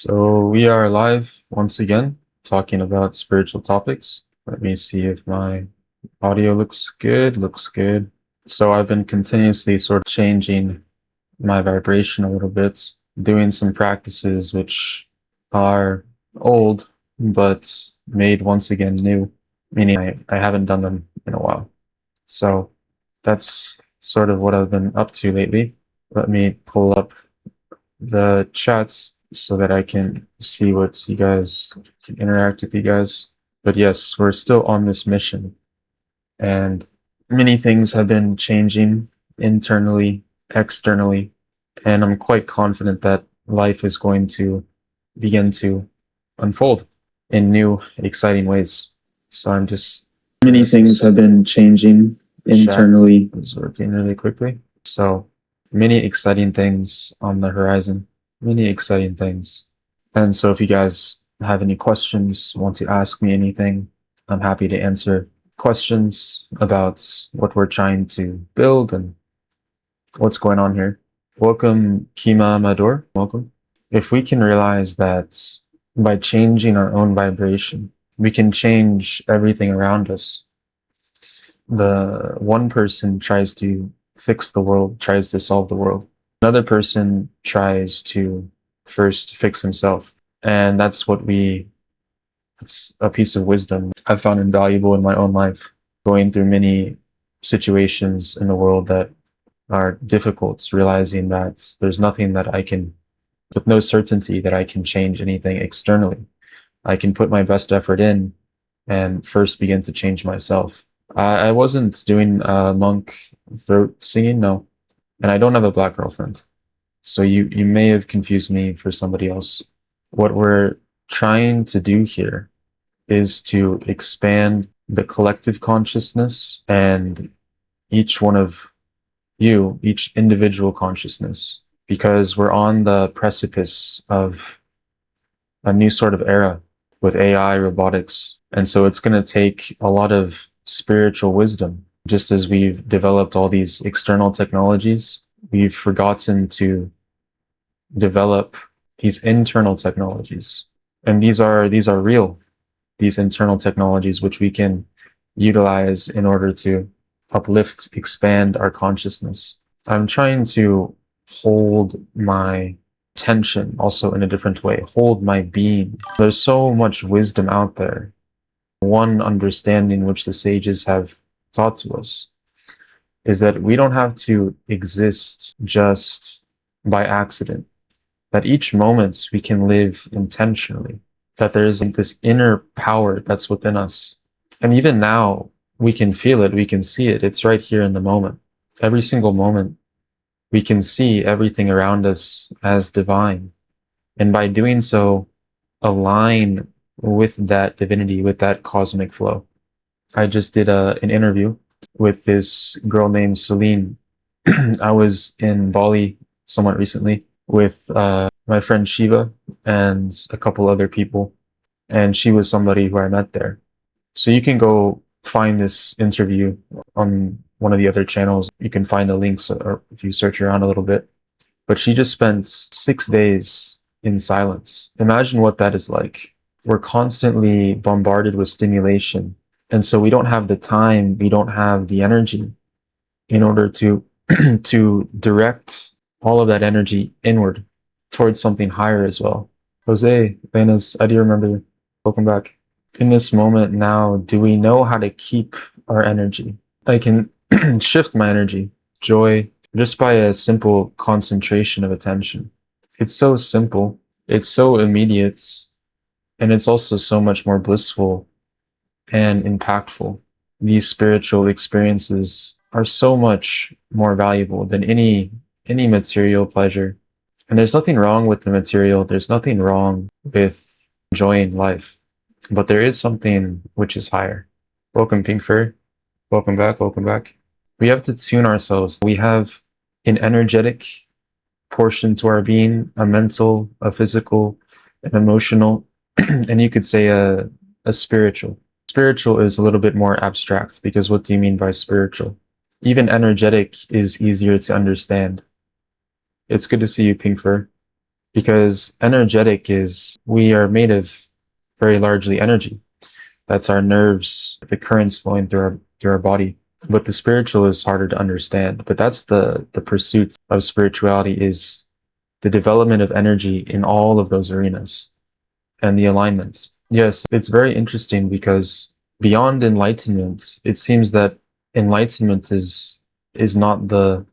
So we are live once again, talking about spiritual topics. Let me see if my audio looks good. Looks good. So I've been continuously sort of changing my vibration a little bit, doing some practices which are old, but made once again new, meaning I haven't done them in a while. So that's sort of what I've been up to lately. Let me pull up the chats so that I can see what you guys can interact with you guys. But yes, we're still on this mission, and many things have been changing internally, externally, and I'm quite confident that life is going to begin to unfold in new, exciting ways. So I'm just many things have been changing internally. It's working really quickly. So many exciting things on the horizon. Many exciting things. And so if you guys have any questions, want to ask me anything, I'm happy to answer questions about what we're trying to build and what's going on here. Welcome, Kima Mador. Welcome. If we can realize that by changing our own vibration, we can change everything around us. The one person tries to fix the world, tries to solve the world. Another person tries to first fix himself. And that's a piece of wisdom I've found invaluable in my own life, going through many situations in the world that are difficult, realizing that there's nothing that I can, with no certainty that I can change anything externally. I can put my best effort in and first begin to change myself. I wasn't doing monk throat singing, no. And I don't have a black girlfriend. So you may have confused me for somebody else. What we're trying to do here is to expand the collective consciousness and each one of you, each individual consciousness, because we're on the precipice of a new sort of era with AI, robotics. And so it's going to take a lot of spiritual wisdom. Just as we've developed all these external technologies, we've forgotten to develop these internal technologies. And these are real, these internal technologies, which we can utilize in order to uplift, expand our consciousness. I'm trying to hold my tension also in a different way, hold my being. There's so much wisdom out there. One understanding which the sages have taught to us is that we don't have to exist just by accident, that each moment we can live intentionally, that there's this inner power that's within us. And even now, we can feel it, we can see it, it's right here in the moment. Every single moment, we can see everything around us as divine. And by doing so, align with that divinity, with that cosmic flow. I just did an interview with this girl named Celine. I was in Bali somewhat recently with my friend Shiva and a couple other people, and she was somebody who I met there. So you can go find this interview on one of the other channels. You can find the links or if you search around a little bit. But she just spent 6 days in silence. Imagine what that is like. We're constantly bombarded with stimulation. And so we don't have the time, we don't have the energy in order to to direct all of that energy inward towards something higher as well. Jose, Lenas, I do remember you. Welcome back. In this moment now, do we know how to keep our energy? I can shift my energy, joy, just by a simple concentration of attention. It's so simple, it's so immediate, and it's also so much more blissful and impactful. These spiritual experiences are so much more valuable than any material pleasure. And there's nothing wrong with the material, there's nothing wrong with enjoying life. But there is something which is higher. Welcome, Pink Fur. Welcome back, welcome back. We have to tune ourselves. We have an energetic portion to our being, a mental, a physical, an emotional, and you could say a spiritual. Spiritual is a little bit more abstract, because what do you mean by spiritual? Even energetic is easier to understand. It's good to see you, Pink Fur. because energetic is, we are made of very largely energy. That's our nerves, the currents flowing through our body. But the spiritual is harder to understand. But that's the pursuit of spirituality, is the development of energy in all of those arenas and the alignments. Yes, it's very interesting because beyond enlightenment, it seems that enlightenment is not the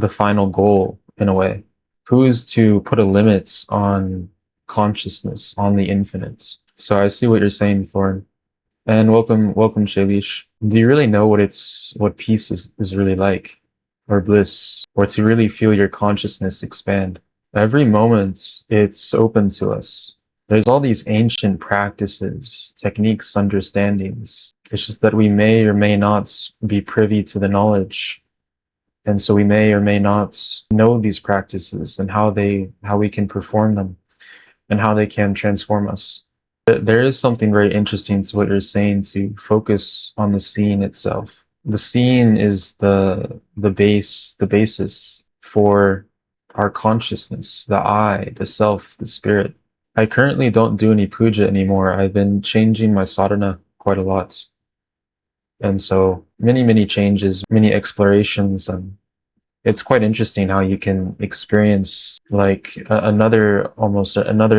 final goal in a way. Who is to put a limit on consciousness, on the infinite? So I see what you're saying, Thorn. And welcome, Shailesh. Do you really know what peace is really like, or bliss, or to really feel your consciousness expand? Every moment it's open to us. There's all these ancient practices, techniques, understandings. It's just that we may or may not be privy to the knowledge. And so we may or may not know these practices and how we can perform them and how they can transform us. There is something very interesting to what you're saying, to focus on the seeing itself. The seeing is the basis for our consciousness, the I, the self, the spirit. I currently don't do any puja anymore. I've been changing my sadhana quite a lot. And so many changes, many explorations, and it's quite interesting how you can experience like another,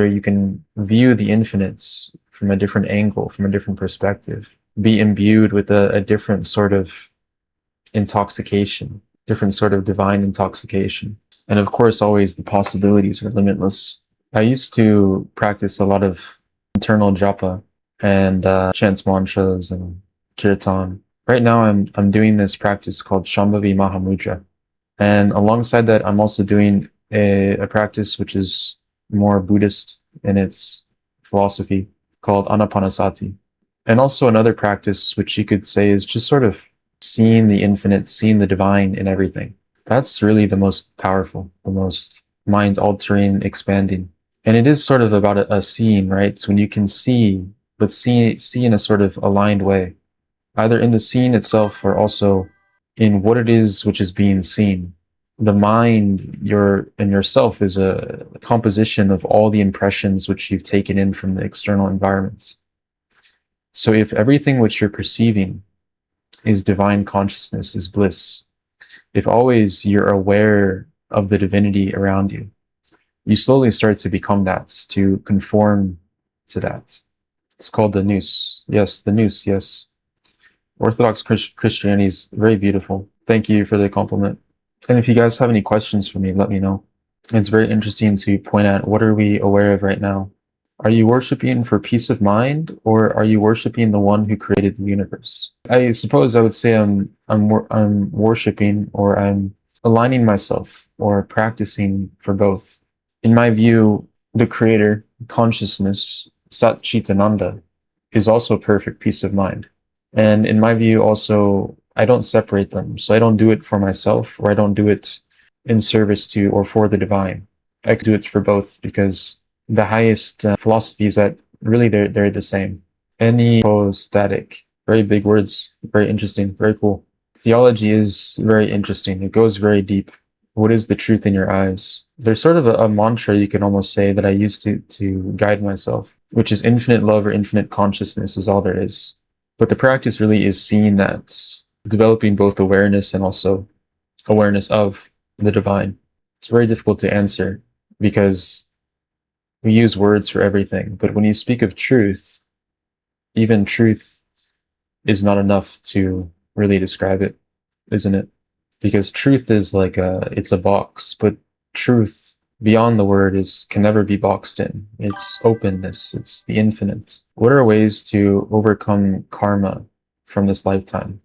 you can view the infinite from a different angle, from a different perspective, be imbued with a different sort of intoxication, different sort of divine intoxication. And of course, always the possibilities are limitless. I used to practice a lot of internal japa and chants mantras and kirtan. Right now, I'm doing this practice called Shambhavi Mahamudra. And alongside that, I'm also doing a practice which is more Buddhist in its philosophy, called Anapanasati. And also another practice which you could say is just sort of seeing the infinite, seeing the divine in everything. That's really the most powerful, the most mind-altering, expanding. And it is sort of about a seeing, right? So when you can see, but see in a sort of aligned way, either in the seeing itself or also in what it is which is being seen. The mind, yourself is a composition of all the impressions which you've taken in from the external environments. So if everything which you're perceiving is divine consciousness, is bliss, if always you're aware of the divinity around you, you slowly start to become that, to conform to that. It's called the nous. Yes, the nous, yes. Orthodox Christianity is very beautiful. Thank you for the compliment. And if you guys have any questions for me, let me know. It's very interesting to point out, what are we aware of right now? Are you worshiping for peace of mind, or are you worshiping the one who created the universe? I suppose I would say I'm worshiping, or I'm aligning myself or practicing for both. In my view, the creator, consciousness, Sat Chitananda, is also perfect peace of mind. And in my view also, I don't separate them. So I don't do it for myself, or I don't do it in service to or for the divine. I could do it for both, because the highest philosophy is that really they're the same. Anipostatic, very big words, very interesting, very cool. Theology is very interesting. It goes very deep. What is the truth in your eyes? There's sort of a mantra, you can almost say, that I use to guide myself, which is infinite love or infinite consciousness is all there is. But the practice really is seeing that, developing both awareness and also awareness of the divine. It's very difficult to answer because we use words for everything. But when you speak of truth, even truth is not enough to really describe it, isn't it? Because truth is like it's a box, but truth beyond the word can never be boxed in. It's openness, it's the infinite. What are ways to overcome karma from this lifetime?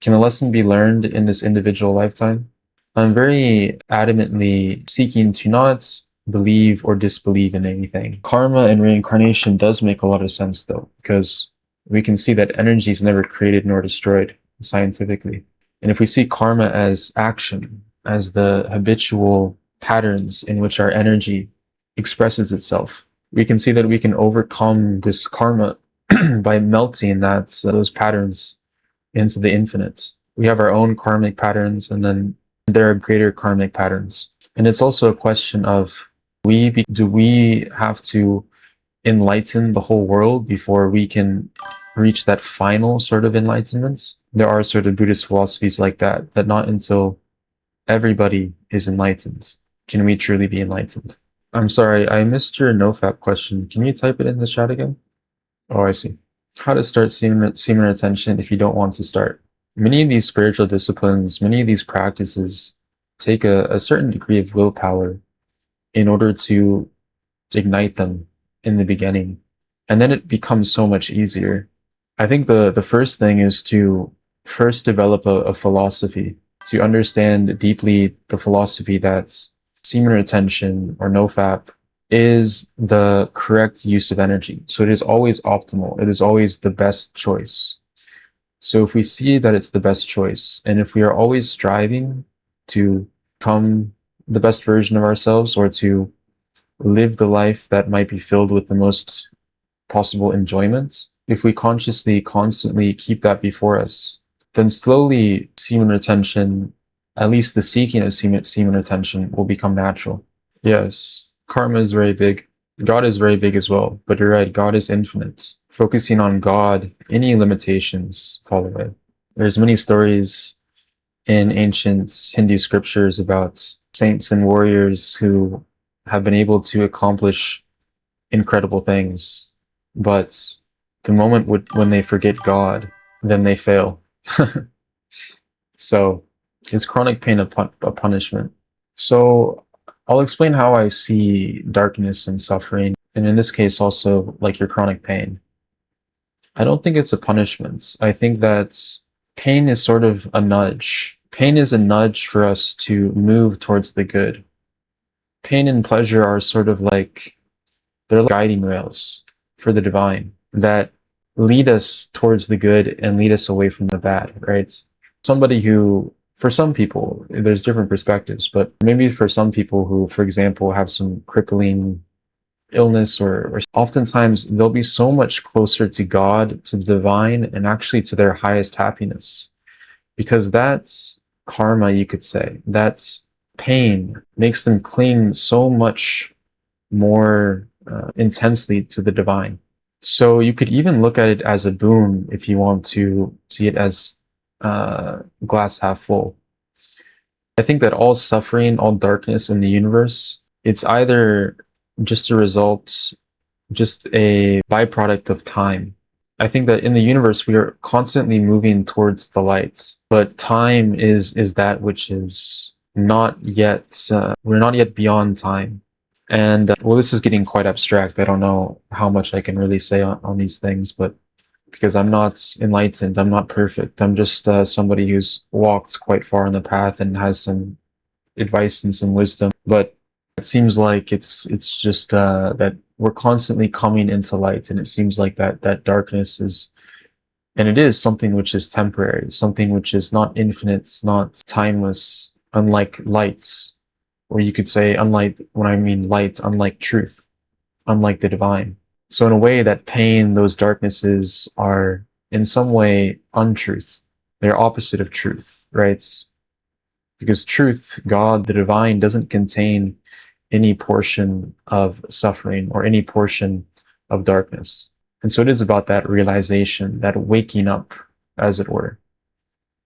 Can a lesson be learned in this individual lifetime? I'm very adamantly seeking to not believe or disbelieve in anything. Karma and reincarnation does make a lot of sense though, because we can see that energy is never created nor destroyed scientifically. And if we see karma as action, as the habitual patterns in which our energy expresses itself, we can see that we can overcome this karma by melting those patterns into the infinite. We have our own karmic patterns, and then there are greater karmic patterns. And it's also a question of do we have to enlighten the whole world before we can reach that final sort of enlightenment? There are sort of Buddhist philosophies like that, that not until everybody is enlightened can we truly be enlightened. I'm sorry, I missed your nofap question. Can you type it in the chat again? Oh, I see. How to start semen retention if you don't want to start. Many of these spiritual disciplines, many of these practices take a certain degree of willpower in order to ignite them in the beginning. And then it becomes so much easier. I think the first thing is to first develop a philosophy, to understand deeply the philosophy that semen retention or nofap is the correct use of energy. So it is always optimal. It is always the best choice. So if we see that it's the best choice, and if we are always striving to become the best version of ourselves, or to live the life that might be filled with the most possible enjoyment, if we consciously, constantly keep that before us, then slowly semen retention, at least the seeking of semen retention, will become natural. Yes, karma is very big. God is very big as well, but you're right, God is infinite. Focusing on God, any limitations fall away. There's many stories in ancient Hindu scriptures about saints and warriors who have been able to accomplish incredible things, but the moment when they forget God, then they fail. So is chronic pain a punishment? So I'll explain how I see darkness and suffering, and in this case also like your chronic pain. I don't think it's a punishment. I think that pain is sort of a nudge. Pain is a nudge for us to move towards the good. Pain and pleasure are sort of like, they're like guiding rails for the divine that lead us towards the good and lead us away from the bad, right? Somebody who, for some people, there's different perspectives, but maybe for some people who, for example, have some crippling illness, or oftentimes they'll be so much closer to God, to the divine, and actually to their highest happiness, because that's karma, you could say. That's pain makes them cling so much more intensely to the divine. So you could even look at it as a boon if you want to see it as glass half full. I think that all suffering, all darkness in the universe, it's either just a result, just a byproduct of time. I think that in the universe, we are constantly moving towards the light, but time is that which is not yet, we're not yet beyond time. And well, this is getting quite abstract. I don't know how much I can really say on these things, but because I'm not enlightened, I'm not perfect. I'm just somebody who's walked quite far on the path and has some advice and some wisdom. But it seems like it's just that we're constantly coming into light, and it seems like that darkness is, and it is something which is temporary, something which is not infinite, it's not timeless, unlike lights, or you could say, unlike, when I mean light, unlike truth, unlike the divine. So in a way, that pain, those darknesses are in some way untruth. They're opposite of truth, right? Because truth, God, the divine, doesn't contain any portion of suffering or any portion of darkness. And so it is about that realization, that waking up, as it were,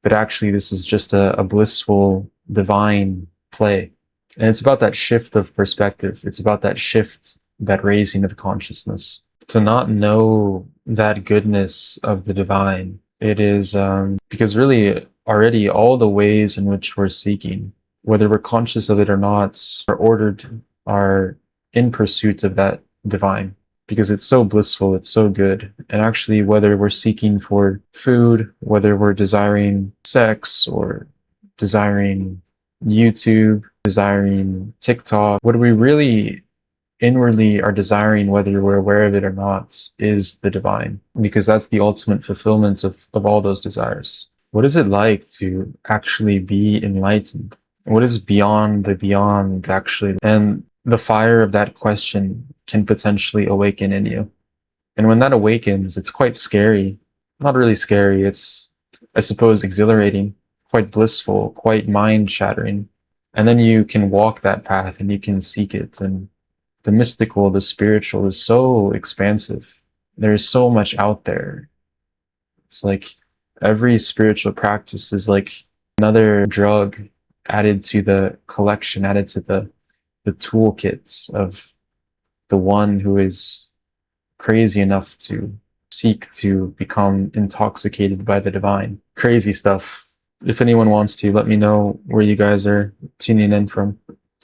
that actually this is just a blissful, divine play. And it's about that shift of perspective. It's about that shift, that raising of consciousness. To not know that goodness of the divine, it is because really already all the ways in which we're seeking, whether we're conscious of it or not, are ordered, are in pursuit of that divine, because it's so blissful, it's so good. And actually, whether we're seeking for food, whether we're desiring sex or desiring YouTube, desiring TikTok, what we really inwardly are desiring, whether we're aware of it or not, is the divine, because that's the ultimate fulfillment of all those desires. What is it like to actually be enlightened? What is beyond the beyond, actually? And the fire of that question can potentially awaken in you. And when that awakens, it's quite scary. Not really scary, it's, I suppose, exhilarating, quite blissful, quite mind-shattering. And then you can walk that path and you can seek it. And the mystical, the spiritual is so expansive. There's so much out there. It's like every spiritual practice is like another drug added to the collection, added to the toolkits of the one who is crazy enough to seek to become intoxicated by the divine. Crazy stuff. If anyone wants to, let me know where you guys are tuning in from.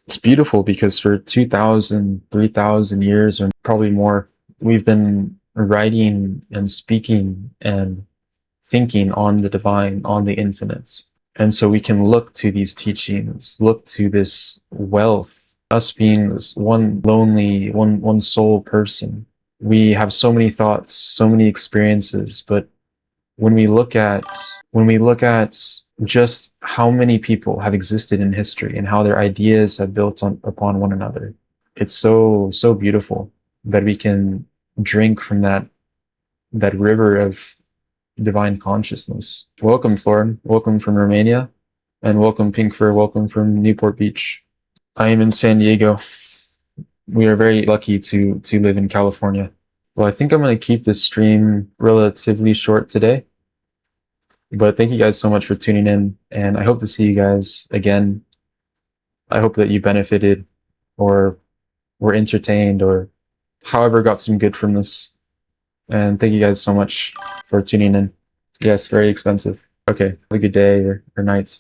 It's beautiful because for 2,000, 3,000 years, or probably more, we've been writing and speaking and thinking on the divine, on the infinites. And so we can look to these teachings, look to this wealth, us being this one lonely, one soul person. We have so many thoughts, so many experiences, but when we look at just how many people have existed in history and how their ideas have built upon one another, it's so beautiful that we can drink from that river of divine consciousness. Welcome, Florin. Welcome from Romania, and welcome, Pinkfur. Welcome from Newport Beach. I am in San Diego. We are very lucky to live in California. Well, I think I'm going to keep this stream relatively short today. But thank you guys so much for tuning in, and I hope to see you guys again. I hope that you benefited or were entertained or however got some good from this. And thank you guys so much for tuning in. Yes, very expensive. Okay, have a good day or night.